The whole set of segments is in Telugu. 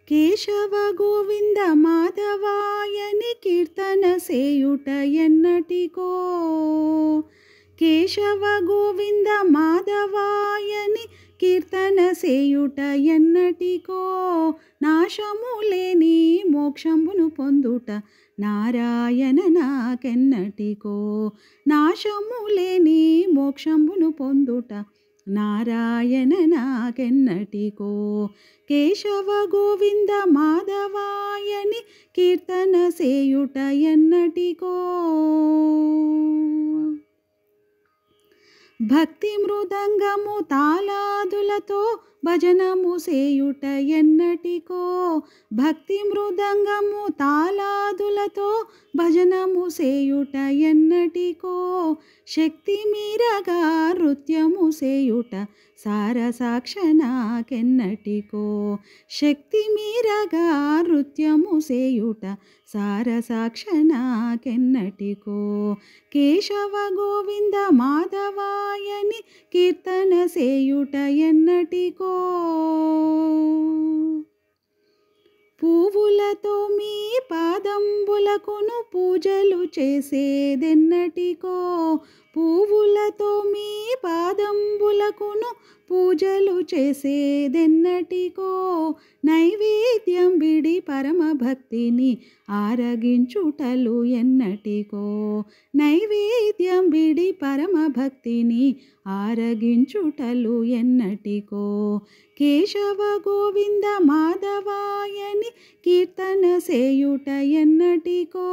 కేశవ గోవింద మాధవాయని కీర్తన సేయుట ఎన్నటికో. కేశవ గోవింద మాధవాయని కీర్తన సేయుట ఎన్నటికో. నాశము లేని మోక్షంబును పొందుట నారాయణ నాకెన్నటికో. నాశము లేని మోక్షంబును పొందుట నారాయణ నాకెన్నటికో. కేశవ గోవింద మాధవాయని కీర్తన సేయుట ఎన్నటికో. భక్తి మృదంగము తాళాదులతో భజనము సేయుట ఎన్నటికో. భక్తి మృదంగము తాళాదులతో భజనము సేయుట ఎన్నటికో. శక్తి మీరగా నృత్యము సేయుట సారసాక్ష నాకెన్నటికో. శక్తి మీరగా నృత్యము సేయుట సారసాక్ష నాకెన్నటికో. కేశవ గోవింద మాధవాయని కీర్తన సేయుట ఎన్నటికో. పువ్వులతో మీ పాదంబులకును పూజలు చేసేదెన్నటికో. పువ్వులతో మీ పాదంబులకును పూజలు చేసేదెన్నటికో. నైవేద్యం విడి పరమభక్తిని ఆరగించుటలు ఎన్నటికో. నైవేద్యం విడి పరమభక్తిని ఆరగించుటలు ఎన్నటికో. కేశవ గోవింద మాధవాయని కీర్తన సేయుట ఎన్నటికో.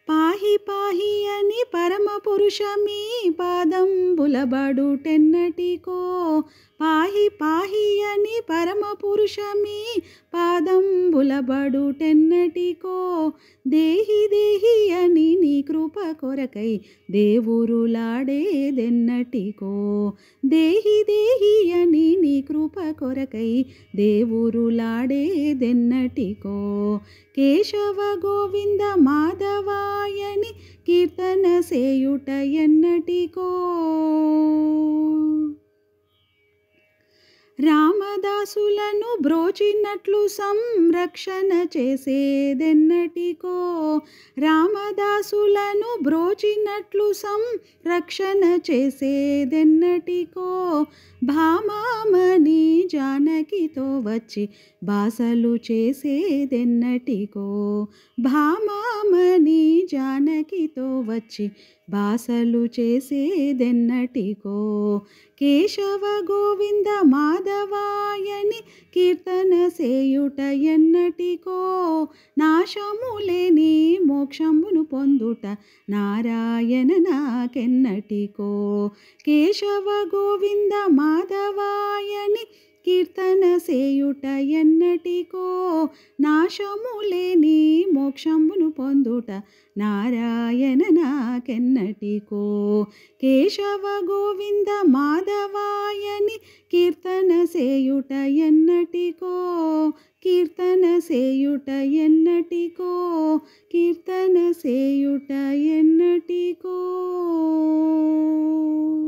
పాహి పాహి అని పరమ పురుష మీ పాదంబులబడుటెన్నటికో. పాహి పాహి అని పరమ పురుష మీ పాదంబులబడుటెన్నటికో. దేహి దేహి అని నీ కృప కొరకై దేవురులాడేదెన్నటికో. దేహి దేహి అని నీ కృప కొరకై దేవురులాడేదెన్నటికో. కేశవ గోవింద మాధవాయని కీర్తన సేయుట ఎన్నటికో. రామదాసులను బ్రోచినట్లు సంరక్షణ చేసేదెన్నటికో. రామదాసులను బ్రోచినట్లు సంరక్షణ చేసేదెన్నటికో. భామామణి జానకితో వచ్చి బాసలు చేసేదెన్నటికో. భామామణి జానకితో వచ్చి బాసలు చేసేదెన్నటికో. కేశవ గోవింద మాధవాయని కీర్తన సేయుట ఎన్నటికో. నాశము లేని మోక్షమును పొందుట నారాయణ నాకెన్నటికో. కేశవ గోవింద మాధవాయని కీర్తన సేయుట ఎన్నటికో. నాశము లేని మోక్షమును పొందుట నారాయణ నాకెన్నటికో. కేశవ గోవింద మాధవాయని కీర్తన సేయుట ఎన్నటికో. కీర్తన సేయుట ఎన్నటికో. కీర్తన సేయుట ఎన్నటికో.